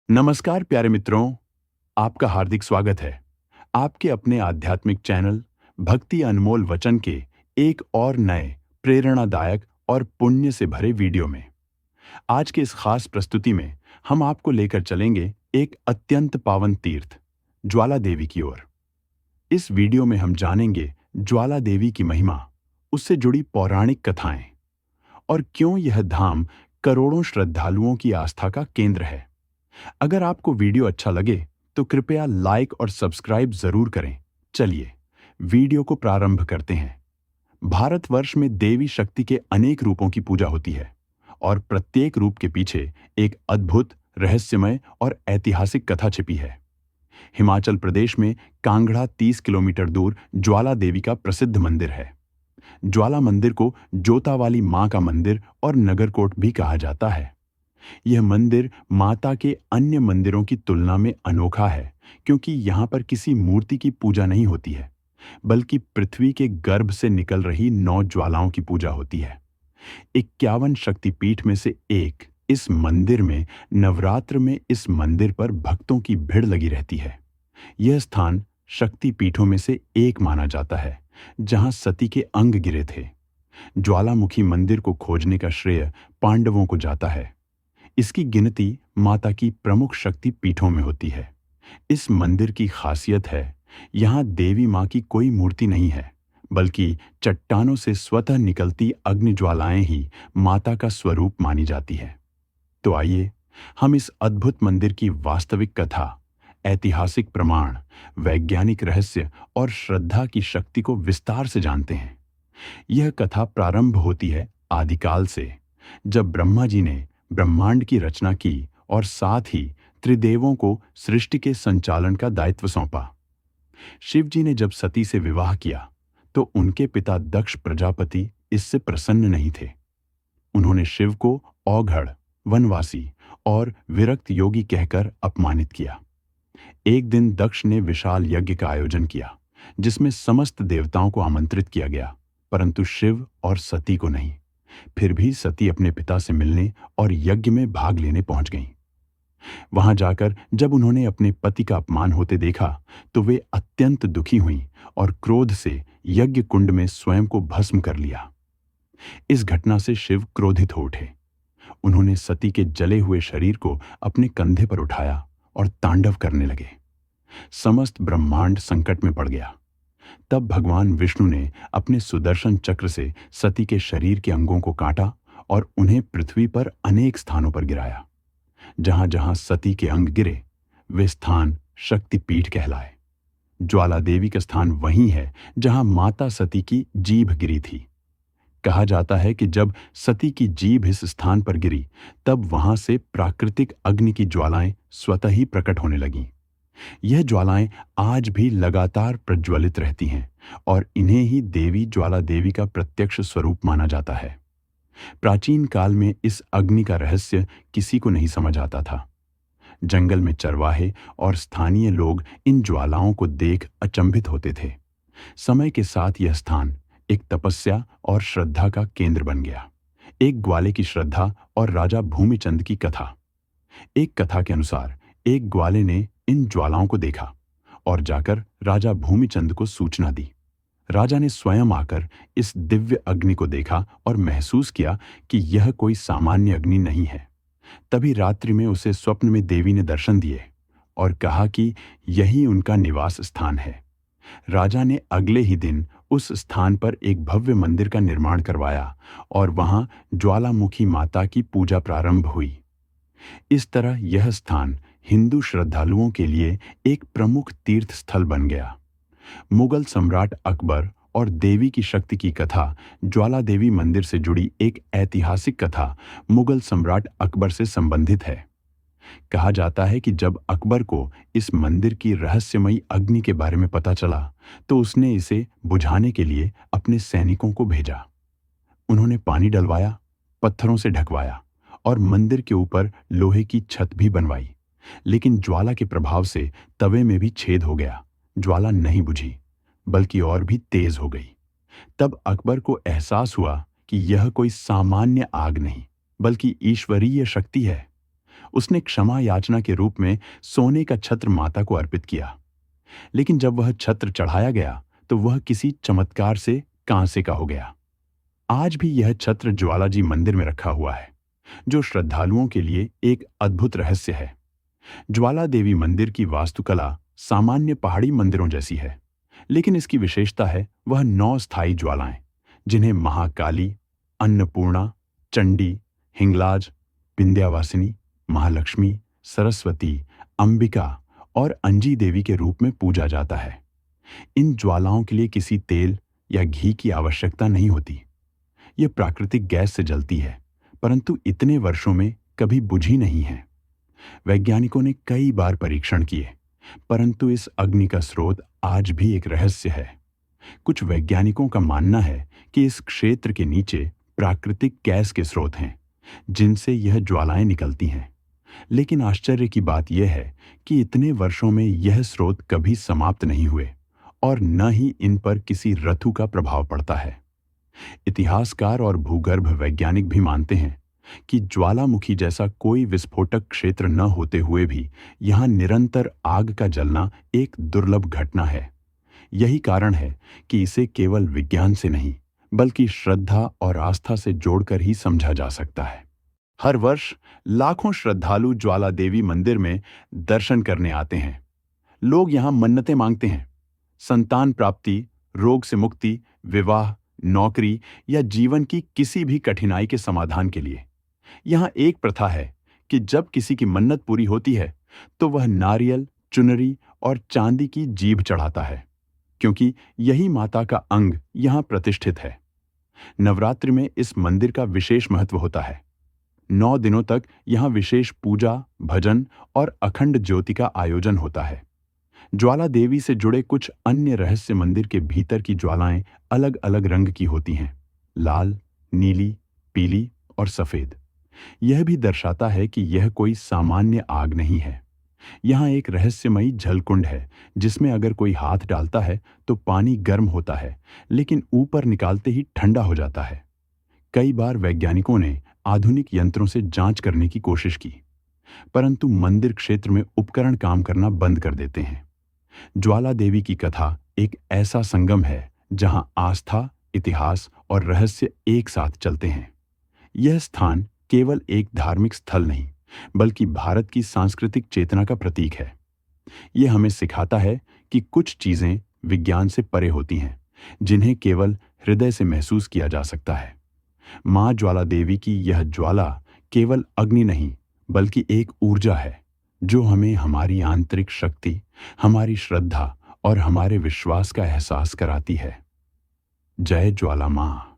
नमस्कार प्यारे मित्रों, आपका हार्दिक स्वागत है आपके अपने आध्यात्मिक चैनल भक्ति अनमोल वचन के एक और नए प्रेरणादायक और पुण्य से भरे वीडियो में। आज के इस खास प्रस्तुति में हम आपको लेकर चलेंगे एक अत्यंत पावन तीर्थ ज्वाला देवी की ओर। इस वीडियो में हम जानेंगे ज्वाला देवी की महिमा, उससे जुड़ी पौराणिक कथाएं और क्यों यह धाम करोड़ों श्रद्धालुओं की आस्था का केंद्र है। अगर आपको वीडियो अच्छा लगे तो कृपया लाइक और सब्सक्राइब जरूर करें। चलिए वीडियो को प्रारंभ करते हैं। भारतवर्ष में देवी शक्ति के अनेक रूपों की पूजा होती है और प्रत्येक रूप के पीछे एक अद्भुत, रहस्यमय और ऐतिहासिक कथा छिपी है। हिमाचल प्रदेश में कांगड़ा 30 किलोमीटर दूर ज्वाला देवी का प्रसिद्ध मंदिर है। ज्वाला मंदिर को जोता वाली मां का मंदिर और नगरकोट भी कहा जाता है। यह मंदिर माता के अन्य मंदिरों की तुलना में अनोखा है क्योंकि यहाँ पर किसी मूर्ति की पूजा नहीं होती है, बल्कि पृथ्वी के गर्भ से निकल रही 9 ज्वालाओं की पूजा होती है। 51 शक्तिपीठ में से एक इस मंदिर में नवरात्र में इस मंदिर पर भक्तों की भीड़ लगी रहती है। यह स्थान शक्तिपीठों में से एक माना जाता है जहां सती के अंग गिरे थे। ज्वालामुखी मंदिर को खोजने का श्रेय पांडवों को जाता है। इसकी गिनती माता की प्रमुख शक्ति पीठों में होती है। इस मंदिर की खासियत है, यहाँ देवी माँ की कोई मूर्ति नहीं है, बल्कि चट्टानों से स्वतः निकलती अग्नि ज्वालाएं ही माता का स्वरूप मानी जाती है। तो आइए हम इस अद्भुत मंदिर की वास्तविक कथा, ऐतिहासिक प्रमाण, वैज्ञानिक रहस्य और श्रद्धा की शक्ति को विस्तार से जानते हैं। यह कथा प्रारंभ होती है आदिकाल से, जब ब्रह्मा जी ने ब्रह्मांड की रचना की और साथ ही त्रिदेवों को सृष्टि के संचालन का दायित्व सौंपा। शिव जी ने जब सती से विवाह किया तो उनके पिता दक्ष प्रजापति इससे प्रसन्न नहीं थे। उन्होंने शिव को औघड़, वनवासी और विरक्त योगी कहकर अपमानित किया। एक दिन दक्ष ने विशाल यज्ञ का आयोजन किया जिसमें समस्त देवताओं को आमंत्रित किया गया, परंतु शिव और सती को नहीं। फिर भी सती अपने पिता से मिलने और यज्ञ में भाग लेने पहुंच गईं। वहां जाकर जब उन्होंने अपने पति का अपमान होते देखा तो वे अत्यंत दुखी हुईं और क्रोध से यज्ञ कुंड में स्वयं को भस्म कर लिया। इस घटना से शिव क्रोधित हो उठे। उन्होंने सती के जले हुए शरीर को अपने कंधे पर उठाया और तांडव करने लगे। समस्त ब्रह्मांड संकट में पड़ गया। तब भगवान विष्णु ने अपने सुदर्शन चक्र से सती के शरीर के अंगों को काटा और उन्हें पृथ्वी पर अनेक स्थानों पर गिराया। जहां जहां सती के अंग गिरे वे स्थान शक्तिपीठ कहलाए। ज्वाला देवी का स्थान वही है जहां माता सती की जीभ गिरी थी। कहा जाता है कि जब सती की जीभ इस स्थान पर गिरी तब वहां से प्राकृतिक अग्नि की ज्वालाएं स्वतः ही प्रकट होने लगीं। यह ज्वालाएं आज भी लगातार प्रज्वलित रहती हैं और इन्हें ही देवी ज्वाला देवी का प्रत्यक्ष स्वरूप माना जाता है। प्राचीन काल में इस अग्नि का रहस्य किसी को नहीं समझ आता था। जंगल में चरवाहे और स्थानीय लोग इन ज्वालाओं को देख अचंभित होते थे। समय के साथ यह स्थान एक तपस्या और श्रद्धा का केंद्र बन गया। एक ग्वाले की श्रद्धा और राजा भूमिचंद की कथा। एक कथा के अनुसार एक ग्वाले ने इन ज्वालाओं को देखा और जाकर राजा भूमिचंद को सूचना दी। राजा ने स्वयं आकर इस दिव्य अग्नि को देखा और महसूस किया कि यह कोई सामान्य अग्नि नहीं है। तभी रात्रि में उसे स्वप्न में देवी ने दर्शन दिए और कहा कि यही उनका निवास स्थान है। राजा ने अगले ही दिन उस स्थान पर एक भव्य मंदिर का निर्माण करवाया और वहां ज्वालामुखी माता की पूजा प्रारंभ हुई। इस तरह यह स्थान हिंदू श्रद्धालुओं के लिए एक प्रमुख तीर्थ स्थल बन गया। मुगल सम्राट अकबर और देवी की शक्ति की कथा, ज्वाला देवी मंदिर से जुड़ी एक ऐतिहासिक कथा मुगल सम्राट अकबर से संबंधित है। कहा जाता है कि जब अकबर को इस मंदिर की रहस्यमयी अग्नि के बारे में पता चला तो उसने इसे बुझाने के लिए अपने सैनिकों को भेजा। उन्होंने पानी डलवाया, पत्थरों से ढकवाया और मंदिर के ऊपर लोहे की छत भी बनवाई, लेकिन ज्वाला के प्रभाव से तवे में भी छेद हो गया। ज्वाला नहीं बुझी बल्कि और भी तेज हो गई। तब अकबर को एहसास हुआ कि यह कोई सामान्य आग नहीं बल्कि ईश्वरीय शक्ति है। उसने क्षमा याचना के रूप में सोने का छत्र माता को अर्पित किया। लेकिन जब वह छत्र चढ़ाया गया तो वह किसी चमत्कार से कांसे का हो गया। आज भी यह छत्र ज्वालाजी मंदिर में रखा हुआ है, जो श्रद्धालुओं के लिए एक अद्भुत रहस्य है। ज्वाला देवी मंदिर की वास्तुकला सामान्य पहाड़ी मंदिरों जैसी है, लेकिन इसकी विशेषता है वह 9 स्थायी ज्वालाएं, जिन्हें महाकाली, अन्नपूर्णा, चंडी, हिंगलाज, विंध्यावासिनी, महालक्ष्मी, सरस्वती, अंबिका और अंजी देवी के रूप में पूजा जाता है। इन ज्वालाओं के लिए किसी तेल या घी की आवश्यकता नहीं होती। ये प्राकृतिक गैस से जलती है, परंतु इतने वर्षों में कभी बुझी नहीं है। वैज्ञानिकों ने कई बार परीक्षण किए, परंतु इस अग्नि का स्रोत आज भी एक रहस्य है। कुछ वैज्ञानिकों का मानना है कि इस क्षेत्र के नीचे प्राकृतिक गैस के स्रोत हैं, जिनसे यह ज्वालाएं निकलती हैं। लेकिन आश्चर्य की बात यह है कि इतने वर्षों में यह स्रोत कभी समाप्त नहीं हुए और न ही इन पर किसी ऋतु का प्रभाव पड़ता है। इतिहासकार और भूगर्भ वैज्ञानिक भी मानते हैं कि ज्वालामुखी जैसा कोई विस्फोटक क्षेत्र न होते हुए भी यहां निरंतर आग का जलना एक दुर्लभ घटना है। यही कारण है कि इसे केवल विज्ञान से नहीं, बल्कि श्रद्धा और आस्था से जोड़कर ही समझा जा सकता है। हर वर्ष लाखों श्रद्धालु ज्वाला देवी मंदिर में दर्शन करने आते हैं। लोग यहां मन्नतें मांगते हैं, संतान प्राप्ति, रोग से मुक्ति, विवाह, नौकरी या जीवन की किसी भी कठिनाई के समाधान के लिए। यहां एक प्रथा है कि जब किसी की मन्नत पूरी होती है तो वह नारियल, चुनरी और चांदी की जीभ चढ़ाता है, क्योंकि यही माता का अंग यहां प्रतिष्ठित है। नवरात्रि में इस मंदिर का विशेष महत्व होता है। 9 दिनों तक यहां विशेष पूजा, भजन और अखंड ज्योति का आयोजन होता है। ज्वाला देवी से जुड़े कुछ अन्य रहस्य मंदिर के भीतर की ज्वालाएं अलग अलग रंग की होती हैं, लाल, नीली, पीली और सफेद। यह भी दर्शाता है कि यह कोई सामान्य आग नहीं है। यहाँ एक रहस्यमयी जलकुंड है, जिसमें अगर कोई हाथ डालता है तो पानी गर्म होता है, लेकिन ऊपर निकालते ही ठंडा हो जाता है। कई बार वैज्ञानिकों ने आधुनिक यंत्रों से जांच करने की कोशिश की, परंतु मंदिर क्षेत्र में उपकरण काम करना बंद कर देते हैं। ज्वाला देवी की कथा एक ऐसा संगम है जहां आस्था, इतिहास और रहस्य एक साथ चलते हैं। यह स्थान केवल एक धार्मिक स्थल नहीं, बल्कि भारत की सांस्कृतिक चेतना का प्रतीक है। यह हमें सिखाता है कि कुछ चीजें विज्ञान से परे होती हैं, जिन्हें केवल हृदय से महसूस किया जा सकता है। मां ज्वाला देवी की यह ज्वाला केवल अग्नि नहीं, बल्कि एक ऊर्जा है, जो हमें हमारी आंतरिक शक्ति, हमारी श्रद्धा और हमारे विश्वास का एहसास कराती है। जय ज्वाला मां।